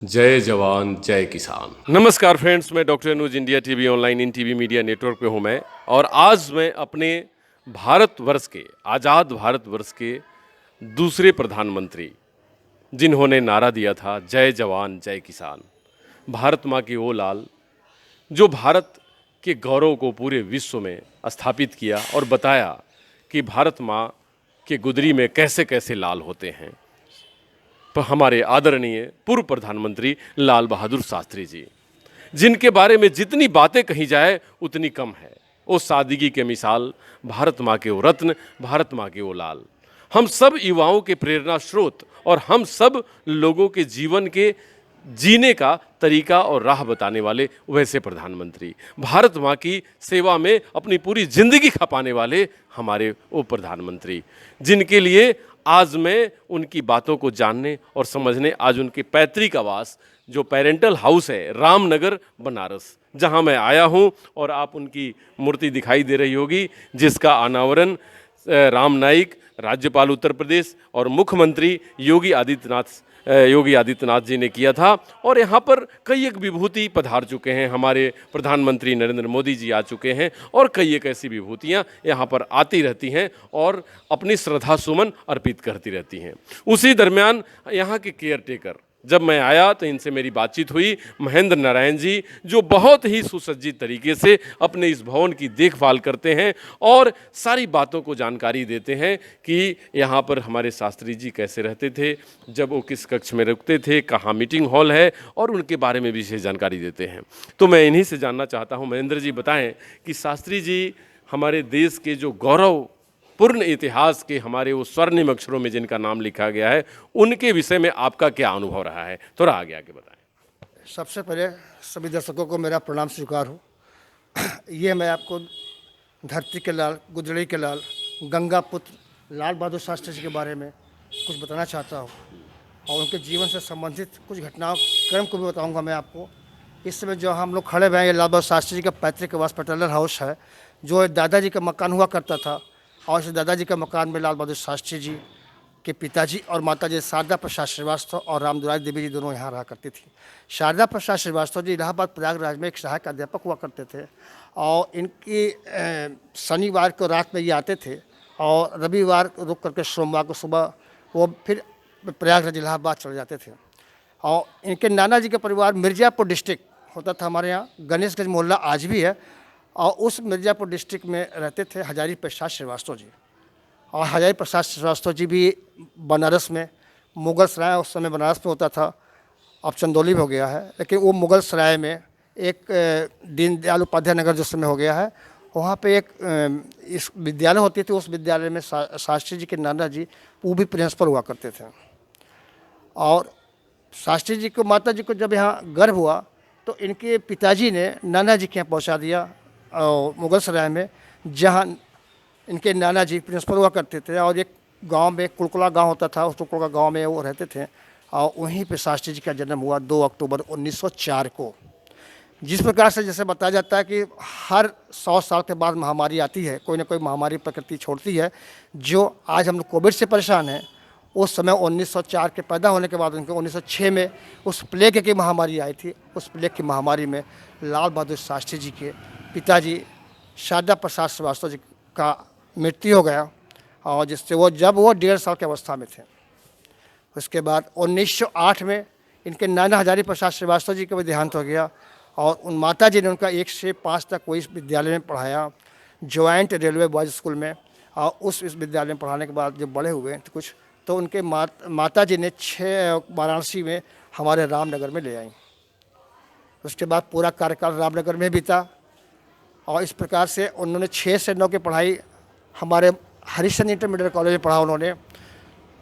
जय जवान जय किसान। नमस्कार फ्रेंड्स, मैं doctor Anuj, India TV online in TV media network पे हूँ मैं। और आज मैं अपने भारतवर्ष के, आज़ाद भारतवर्ष के दूसरे प्रधानमंत्री, जिन्होंने नारा दिया था जय जवान जय किसान, भारत माँ की वो लाल, जो भारत के गौरव को पूरे विश्व में स्थापित किया और बताया कि भारत माँ के गुदरी में कैसे कैसे लाल होते हैं, पर हमारे आदरणीय पूर्व प्रधानमंत्री लाल बहादुर शास्त्री जी, जिनके बारे में जितनी बातें कही जाए उतनी कम है। वो सादगी के मिसाल, भारत माँ के वो रत्न, भारत माँ के वो लाल, हम सब युवाओं के प्रेरणा स्रोत और हम सब लोगों के जीवन के जीने का तरीका और राह बताने वाले वैसे प्रधानमंत्री, भारत माँ की सेवा में अपनी पूरी जिंदगी खपाने वाले हमारे वो प्रधानमंत्री, जिनके लिए आज मैं उनकी बातों को जानने और समझने आज उनके पैतृक आवास, जो पेरेंटल हाउस है, रामनगर बनारस, जहां मैं आया हूं, और आप उनकी मूर्ति दिखाई दे रही होगी, जिसका अनावरण राम नाईक, राज्यपाल उत्तर प्रदेश और मुख्यमंत्री योगी आदित्यनाथ जी ने किया था। और यहाँ पर कई एक विभूति पधार चुके हैं, हमारे प्रधानमंत्री नरेंद्र मोदी जी आ चुके हैं, और कई एक ऐसी विभूतियाँ यहाँ पर आती रहती हैं और अपनी श्रद्धा सुमन अर्पित करती रहती हैं। उसी दरमियान यहाँ के केयर टेकर, जब मैं आया तो इनसे मेरी बातचीत हुई, महेंद्र नारायण जी, जो बहुत ही सुसज्जित तरीके से अपने इस भवन की देखभाल करते हैं और सारी बातों को जानकारी देते हैं कि यहाँ पर हमारे शास्त्री जी कैसे रहते थे, जब वो किस कक्ष में रुकते थे, कहाँ मीटिंग हॉल है, और उनके बारे में विशेष जानकारी देते हैं। तो मैं इन्हीं से जानना चाहता हूँ, महेंद्र जी बताएं कि शास्त्री जी हमारे देश के जो गौरव पूर्ण इतिहास के, हमारे वो स्वर्णिम अक्षरों में जिनका नाम लिखा गया है, उनके विषय में आपका क्या अनुभव रहा है, थोड़ा आगे आगे बताएं। सबसे पहले सभी दर्शकों को मेरा प्रणाम स्वीकार हो। ये मैं आपको धरती के लाल, गुजरी के लाल, गंगा पुत्र लाल बहादुर शास्त्री जी के बारे में कुछ बताना चाहता हूँ, और उनके जीवन से संबंधित कुछ घटनाओं क्रम को भी बताऊँगा मैं आपको। इस समय जो हम लोग खड़े हुए हैं, ये लाल बहादुर शास्त्री जी का पैतृक आवास पेट्रोलर हाउस है, जो दादाजी का मकान हुआ करता था। और इस दादाजी के मकान में लाल बहादुर शास्त्री जी के पिताजी और माताजी शारदा प्रसाद श्रीवास्तव और रामदुलारी देवी जी दोनों यहाँ रहा करती थी। शारदा प्रसाद श्रीवास्तव जी इलाहाबाद प्रयागराज में एक सहायक अध्यापक हुआ करते थे, और इनकी शनिवार को रात में ये आते थे, और रविवार को रुक करके सोमवार को सुबह वो फिर प्रयागराज इलाहाबाद चले जाते थे। और इनके नाना जी का परिवार मिर्ज़ापुर डिस्ट्रिक्ट होता था, हमारे यहाँ गणेशगंज मोहल्ला आज भी है, और उस मिर्ज़ापुर डिस्ट्रिक्ट में रहते थे हजारी प्रसाद श्रीवास्तव जी। और हजारी प्रसाद श्रीवास्तव जी भी बनारस में, मुगल सराय उस समय बनारस में होता था, अब चंदौली में हो गया है, लेकिन वो मुगल सराय में एक दीनदयाल उपाध्याय नगर जिस समय हो गया है, वहाँ पे एक इस विद्यालय होती थी। उस विद्यालय में शास्त्री जी के नाना जी वो भी प्रिंसिपल हुआ करते थे। और शास्त्री जी को, माता जी को जब यहाँ गर्भ हुआ तो इनके पिताजी ने नाना जी के यहाँ पहुँचा दिया मुगल सराय में, जहाँ इनके नाना जी प्रिंसिपल हुआ करते थे। और एक गांव में, कुलकुला गांव होता था, उस कुलकुला गांव में वो रहते थे, और वहीं पे शास्त्री जी का जन्म हुआ 2 अक्टूबर 1904 को। जिस प्रकार से जैसे बताया जाता है कि हर 100 साल के बाद महामारी आती है, कोई ना कोई महामारी प्रकृति छोड़ती है। जो आज हम लोग कोविड से परेशान हैं, उस समय 1904 के पैदा होने के बाद उनके 1906 में उस प्लेग की महामारी आई थी। उस प्लेग की महामारी में लाल बहादुर शास्त्री जी के पिताजी शारदा प्रसाद श्रीवास्तव जी का मृत्यु हो गया, और जिससे वो 1.5 साल की अवस्था में थे। उसके बाद 1908 में इनके नाना हजारी प्रसाद श्रीवास्तव जी का भी देहांत हो गया, और उन माता जी ने उनका 1 से 5 तक वही विद्यालय में पढ़ाया, जॉइंट रेलवे बॉयज़ स्कूल में। और उस विद्यालय में पढ़ाने के बाद जब बड़े हुए तो कुछ, तो उनके माता जी ने 6 वाराणसी में हमारे रामनगर में ले आई। उसके बाद पूरा कार्यकाल रामनगर में बीता, और इस प्रकार से उन्होंने 6 से 9 की पढ़ाई हमारे हरिशन इंटरमीडिएट कॉलेज में पढ़ा उन्होंने,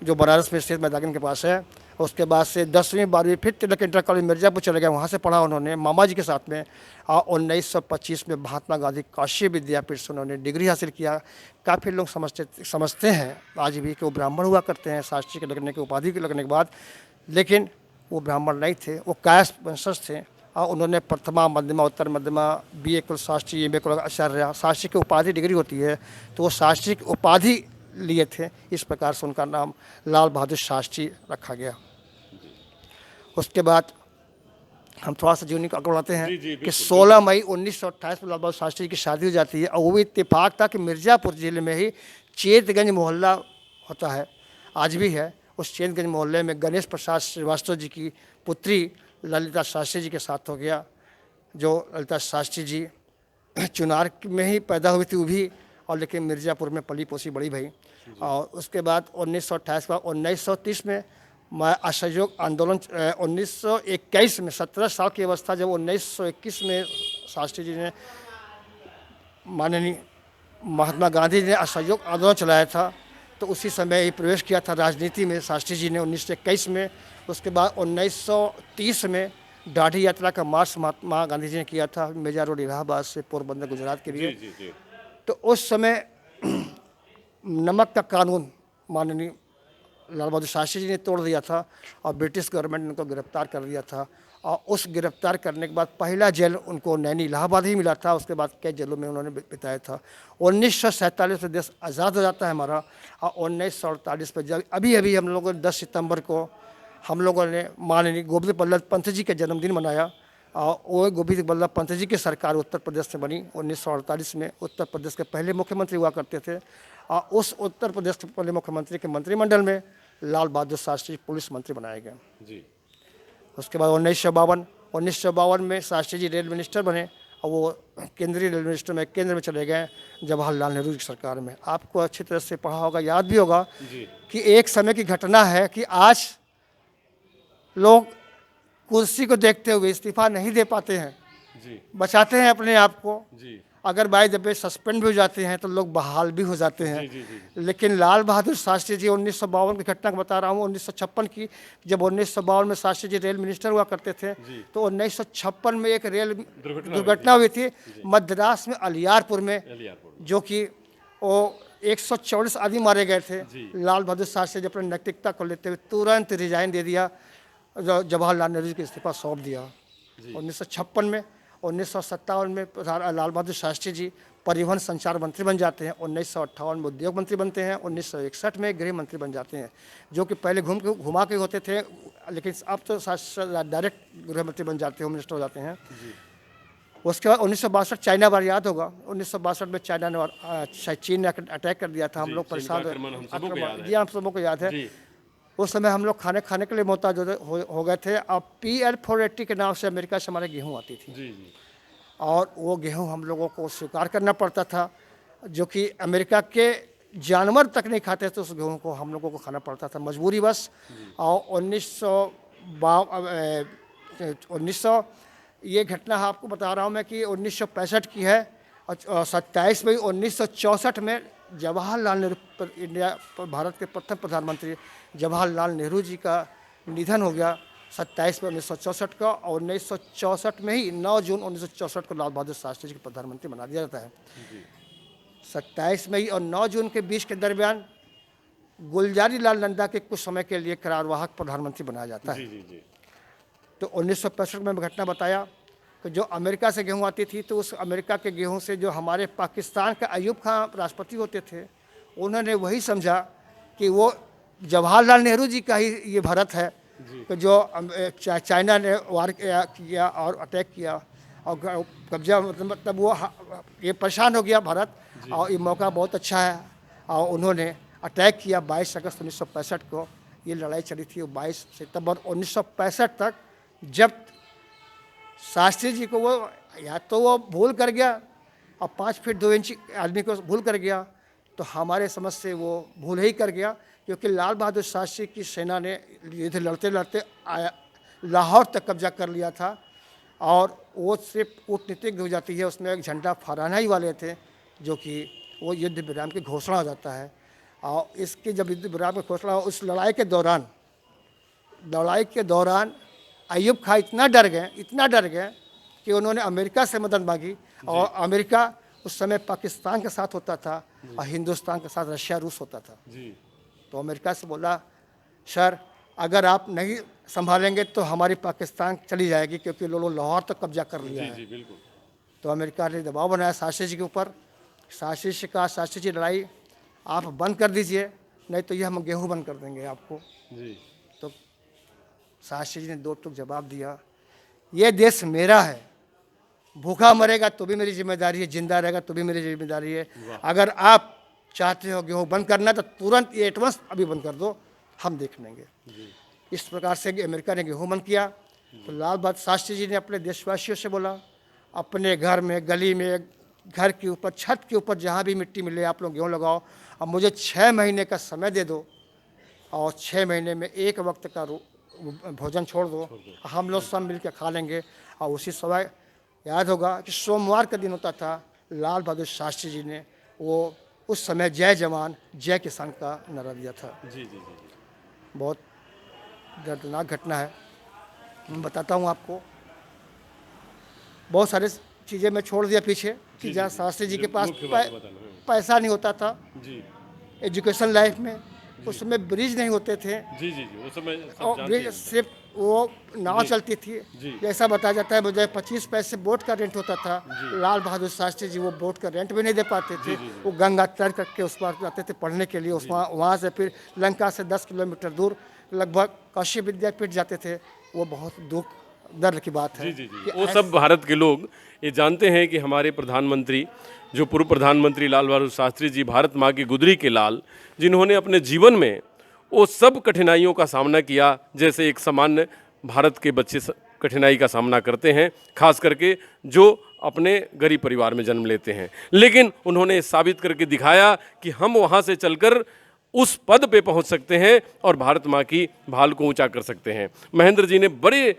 जो बनारस में स्थित मैदान के पास है। उसके बाद से 10वीं 12वीं फिर तिलक इंटर कॉलेज मिर्ज़ापुर चले गए, वहाँ से पढ़ा उन्होंने मामा जी के साथ में। और 1925 में महात्मा गांधी काशी विद्यापीठ से उन्होंने डिग्री हासिल किया। काफ़ी लोग समझते हैं आज भी कि वो ब्राह्मण हुआ करते हैं शास्त्री के लगने के, उपाधि के लगने के बाद, लेकिन वो ब्राह्मण नहीं थे, वो कायस्थ वंशज थे। और उन्होंने प्रथमा, मध्यमा, उत्तर मध्यमा, BA कुल शास्त्री, MA कुल आचार्य, शास्त्री की उपाधि डिग्री होती है, तो वो शास्त्री की उपाधि लिए थे। इस प्रकार से उनका नाम लाल बहादुर शास्त्री रखा गया। उसके बाद हम थोड़ा सा जीवनी को आगे बढ़ाते हैं जी, जी, कि बिल्कुल, 16 मई 1928 में लाल बहादुर शास्त्री जी की शादी हो जाती है, और वो भी इत्तेफाक था कि मिर्ज़ापुर ज़िले में ही चेतगंज मोहल्ला होता है, आज भी है। उस चेतगंज मोहल्ले में गणेश प्रसाद श्रीवास्तव जी की पुत्री ललिता शास्त्री जी के साथ हो गया, जो ललिता शास्त्री जी चुनार में ही पैदा हुई थी वो भी, और लेकिन मिर्ज़ापुर में पली पोसी बड़ी भई। और उसके बाद 1928 का 1930 में मैं असहयोग आंदोलन 1921 में 17 साल की अवस्था, जब 1921 में शास्त्री जी ने, माननीय महात्मा गांधी जी ने असहयोग आंदोलन चलाया था, तो उसी समय ही प्रवेश किया था राजनीति में शास्त्री जी ने 1921 में। उसके बाद 1930 में दाढ़ी यात्रा का मार्च महात्मा गांधी जी ने किया था, मेजा रोड इलाहाबाद से पोरबंदर गुजरात के लिए। जी, जी, तो उस समय नमक का कानून माननीय लाल बहादुर शास्त्री जी ने तोड़ दिया था, और ब्रिटिश गवर्नमेंट ने उनको गिरफ्तार कर दिया था। और उस गिरफ्तार करने के बाद पहला जेल उनको नैनी इलाहाबाद ही मिला था, उसके बाद कई जेलों में उन्होंने बिताया था। 1947 में देश आज़ाद हो जाता है हमारा, और 1948 में जब अभी अभी हम लोगों ने 10 सितंबर को हम लोगों ने माननीय गोविंद बल्लभ पंत जी का जन्मदिन मनाया, और वो गोविंद बल्लभ पंत जी की सरकार उत्तर प्रदेश में बनी 1948 में। उत्तर प्रदेश के पहले मुख्यमंत्री हुआ करते थे, और उस उत्तर प्रदेश के पहले मुख्यमंत्री के मंत्रिमंडल में लाल बहादुर शास्त्री पुलिस मंत्री बनाए गए। जी, उसके बाद 1952 में शास्त्री जी रेल मिनिस्टर बने, और वो केंद्रीय रेल मिनिस्टर में केंद्र में चले गए जवाहरलाल नेहरू की सरकार में। आपको अच्छी तरह से पढ़ा होगा, याद भी होगा कि एक समय की घटना है कि आज लोग कुर्सी को देखते हुए इस्तीफा नहीं दे पाते हैं, जी, बचाते हैं अपने आप को। जी, अगर बाई दफे सस्पेंड भी हो जाते हैं तो लोग बहाल भी हो जाते हैं। जी, जी, लेकिन लाल बहादुर शास्त्री जी 1952 की घटना को बता रहा हूँ, 1956 की, जब 1952 में शास्त्री जी रेल मिनिस्टर हुआ करते थे, तो 1956 में एक रेल दुर्घटना हुई थी मद्रास में अलियारपुर में, जो कि वो 144 आदमी मारे गए थे। लाल बहादुर शास्त्री जी अपनी नैतिकता को लेते हुए तुरंत रिजाइन दे दिया, जवाहरलाल नेहरू जी को इस्तीफा सौंप दिया 1956 में। 1957 में लाल बहादुर शास्त्री जी परिवहन संचार मंत्री बन जाते हैं। 1958 में उद्योग मंत्री बनते हैं। 1961 में गृह मंत्री बन जाते हैं, जो कि पहले घुमा के होते थे, लेकिन अब तो डायरेक्ट गृह मंत्री बन जाते हैं, होम मिनिस्टर हो जाते हैं। उसके बाद 1962 चाइना वार याद होगा, 1962 में चाइना ने चीन ने अटैक कर दिया था, हम लोग परेशान जी, आप सबों को याद है। उस समय हम लोग खाने के लिए मोहताज हो गए थे। अब PL-480 के नाम से अमेरिका से हमारे गेहूँ आती थी, और वो गेहूँ हम लोगों को स्वीकार करना पड़ता था, जो कि अमेरिका के जानवर तक नहीं खाते थे, उस गेहूँ को हम लोगों को खाना पड़ता था मजबूरी बस। और 1900 ये घटना आपको बता रहा हूँ मैं कि 1965 की है, और 27 मई 1964 में जवाहरलाल नेहरू भारत के प्रथम प्रधानमंत्री जवाहरलाल नेहरू जी का निधन हो गया 27 में 1964 का। और 1964 में ही 9 जून 1964 को लाल बहादुर शास्त्री जी को प्रधानमंत्री बना दिया जाता है। 27 मई और 9 जून के बीच के दरमियान गुलजारी लाल नंदा के कुछ समय के लिए करारवाहक प्रधानमंत्री बनाया जाता है। तो 1965 में घटना बताया कि जो अमेरिका से गेहूँ आती थी, तो उस अमेरिका के गेहूँ से जो हमारे पाकिस्तान का अयूब खान राष्ट्रपति होते थे, उन्होंने वही समझा कि वो जवाहरलाल नेहरू जी का ही ये भारत है, कि जो चाइना ने वार किया और अटैक किया और कब्जा, मतलब वो ये परेशान हो गया भारत, और ये मौका बहुत अच्छा है। और उन्होंने अटैक किया 22 अगस्त 1965 को। ये लड़ाई चली थी 22 सितंबर 1965 तक, जब शास्त्री जी को वो या तो वो भूल कर गया, और 5 फीट 2 इंच आदमी को भूल कर गया, तो हमारे समझ से वो भूल ही कर गया, क्योंकि लाल बहादुर शास्त्री की सेना ने युद्ध लड़ते लड़ते लाहौर तक कब्जा कर लिया था, और वो सिर्फ कूटनीतिक हो जाती है, उसमें एक झंडा फहराना ही वाले थे, जो कि वो युद्ध विराम की घोषणा हो जाता है। और इसकी जब युद्ध विराम की घोषणा हो, उस लड़ाई के दौरान अयूब खान इतना डर गए कि उन्होंने अमेरिका से मदद मांगी, और अमेरिका उस समय पाकिस्तान के साथ होता था, और हिंदुस्तान के साथ रशिया रूस होता था। तो अमेरिका से बोला, सर अगर आप नहीं संभालेंगे तो हमारी पाकिस्तान चली जाएगी, क्योंकि लोगों लाहौर तक कब्जा कर लिया है। तो अमेरिका ने दबाव बनाया शास्त्री जी के ऊपर। शास्त्री जी का शास्त्री जी लड़ाई आप बंद कर दीजिए, नहीं तो ये हम गेहूँ बंद कर देंगे आपको। तो शास्त्री जी ने 2 टूक जवाब दिया ये देश मेरा है, भूखा मरेगा तो भी मेरी जिम्मेदारी है, जिंदा रहेगा तो भी मेरी जिम्मेदारी है। अगर आप चाहते हो गेहूँ बंद करना तो तुरंत ये एडवांस अभी बंद कर दो, हम देख लेंगे। इस प्रकार से अमेरिका ने गेहूँ बंद किया तो लाल बहादुर शास्त्री जी ने अपने देशवासियों से बोला, अपने घर में, गली में, घर के ऊपर, छत के ऊपर जहाँ भी मिट्टी मिले आप लोग गेहूँ लगाओ। अब मुझे 6 महीने का समय दे दो और 6 महीने में एक वक्त का भोजन छोड़ दो, हम लोग सब मिल के खा लेंगे। और उसी समय याद होगा कि सोमवार का दिन होता था, लाल बहादुर शास्त्री जी ने वो उस समय जय जवान जय किसान का नारा दिया था। जी जी जी। बहुत दर्दनाक घटना है, मैं बताता हूँ आपको। बहुत सारे चीज़ें मैं छोड़ दिया पीछे कि जहाँ शास्त्री जी के पास पैसा नहीं होता था जी एजुकेशन लाइफ में, उस समय ब्रिज नहीं होते थे जी जी जी, उस समय सब और जानते ब्रिज हैं। सिर्फ वो नाव चलती थी। जी। जैसा बताया जाता है मुझे 25 पैसे बोट का रेंट होता था। लाल बहादुर शास्त्री जी वो बोट का रेंट भी नहीं दे पाते थे। वो गंगा तर करके उस पार जाते थे पढ़ने के लिए, उस वहाँ से फिर लंका से 10 किलोमीटर दूर लगभग काशी विद्यापीठ जाते थे। वो बहुत दुख दर्द की बात है जी जी जी, कि वो सब भारत के लोग ये जानते हैं कि हमारे प्रधानमंत्री, जो पूर्व प्रधानमंत्री लाल बहादुर शास्त्री जी, भारत माँ की गुदरी के लाल, जिन्होंने अपने जीवन में वो सब कठिनाइयों का सामना किया जैसे एक सामान्य भारत के बच्चे कठिनाई का सामना करते हैं, खास करके जो अपने गरीब परिवार में जन्म लेते हैं। लेकिन उन्होंने साबित करके दिखाया कि हम वहाँ से चलकर उस पद पे पहुंच सकते हैं और भारत माँ की भाल को ऊंचा कर सकते हैं। महेंद्र जी ने बड़े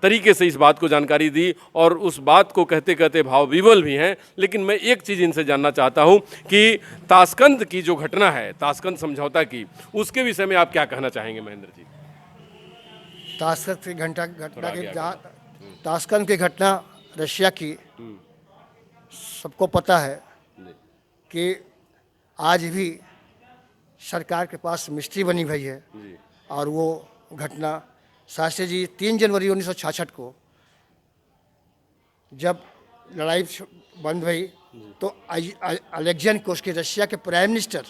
तरीके से इस बात को जानकारी दी और उस बात को कहते कहते भाव विवल भी हैं। लेकिन मैं एक चीज़ इनसे जानना चाहता हूं कि ताशकंद की जो घटना है, ताशकंद समझौता की, उसके विषय में आप क्या कहना चाहेंगे महेंद्र जी? ताशकंद की घटना की जहाँ ताशकंद की घटना रशिया की सबको पता है कि आज भी सरकार के पास मिस्ट्री बनी हुई है। और वो घटना शास्त्री जी 3 जनवरी 1966 को जब लड़ाई बंद हुई तो अलेक्जेंडर कोस्की रशिया के prime minister,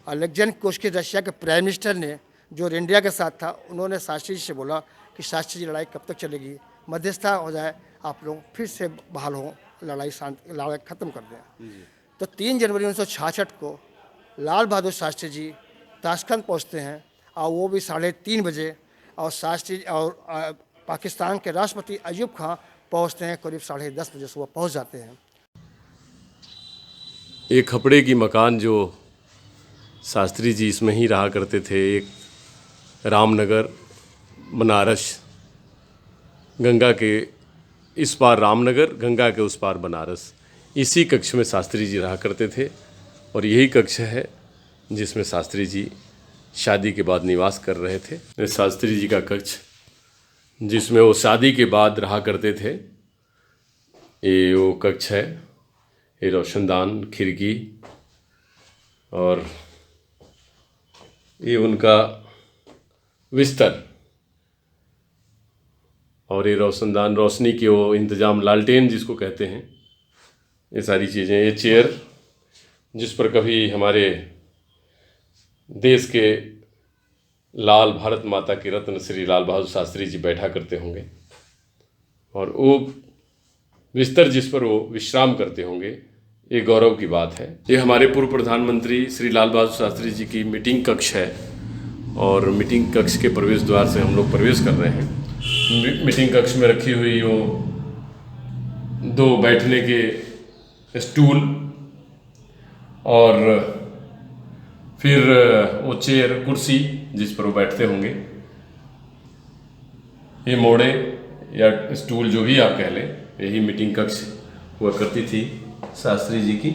Alexander Koski Russia के प्राइम मिनिस्टर ने जो इंडिया के साथ था, उन्होंने शास्त्री जी से बोला कि शास्त्री जी लड़ाई कब तक चलेगी, मध्यस्थता हो जाए, आप लोग फिर से बहाल हो, लड़ाई ख़त्म कर दें। तो 3 जनवरी 1966 को लाल बहादुर शास्त्री जी ताशकंद पहुंचते हैं और वो भी 3:30 बजे, और शास्त्री और पाकिस्तान के राष्ट्रपति अयूब खां पहुंचते हैं करीब 10:30 बजे सुबह पहुंच जाते हैं। एक खपड़े की मकान जो शास्त्री जी इसमें ही रहा करते थे, एक रामनगर बनारस, गंगा के इस पार रामनगर, गंगा के उस पार बनारस, इसी कक्ष में शास्त्री जी रहा करते थे। और यही कक्ष है जिसमें शास्त्री जी शादी के बाद निवास कर रहे थे। शास्त्री जी का कक्ष जिसमें वो शादी के बाद रहा करते थे, ये वो कक्ष है। ये रोशनदान, खिड़की और ये उनका बिस्तर और ये रोशनदान, रोशनी के वो इंतज़ाम, लालटेन जिसको कहते हैं, ये सारी चीज़ें। ये चेयर जिस पर कभी हमारे देश के लाल, भारत माता के रत्न श्री लाल बहादुर शास्त्री जी बैठा करते होंगे, और वो बिस्तर जिस पर वो विश्राम करते होंगे, ये गौरव की बात है। ये हमारे पूर्व प्रधानमंत्री श्री लाल बहादुर शास्त्री जी की मीटिंग कक्ष है और मीटिंग कक्ष के प्रवेश द्वार से हम लोग प्रवेश कर रहे हैं। मीटिंग कक्ष में रखी हुई वो 2 बैठने के स्टूल और फिर वो चेयर, कुर्सी जिस पर वो बैठते होंगे, ये मोड़े या स्टूल जो भी आप कह लें, यही मीटिंग कक्ष हुआ करती थी शास्त्री जी की।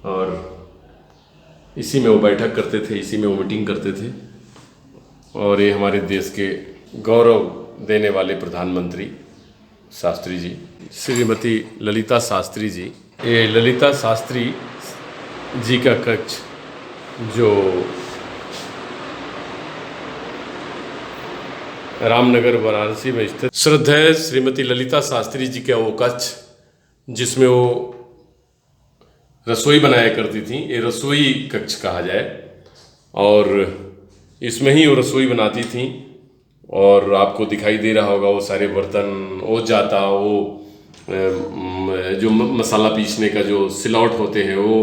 और इसी में वो बैठक करते थे, इसी में वो मीटिंग करते थे। और ये हमारे देश के गौरव देने वाले प्रधानमंत्री शास्त्री जी, श्रीमती ललिता शास्त्री जी। ये ललिता शास्त्री जी का कक्ष जो रामनगर वाराणसी में स्थित श्रद्धेय श्रीमती ललिता शास्त्री जी का वो कक्ष जिसमें वो रसोई बनाया करती थी, ये रसोई कक्ष कहा जाए। और इसमें ही वो रसोई बनाती थी और आपको दिखाई दे रहा होगा वो सारे बर्तन, वो जाता, वो जो मसाला पीसने का जो सिलौट होते हैं वो,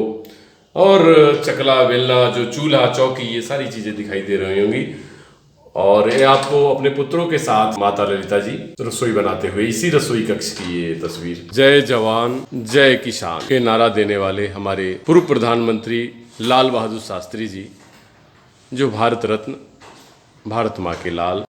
और चकला बेलना, जो चूल्हा चौकी, ये सारी चीज़ें दिखाई दे रही होंगी। और ये आपको अपने पुत्रों के साथ माता ललिता जी रसोई बनाते हुए, इसी रसोई कक्ष की ये तस्वीर। जय जवान जय किसान के नारा देने वाले हमारे पूर्व प्रधानमंत्री लाल बहादुर शास्त्री जी, जो भारत रत्न, भारत माँ के लाल,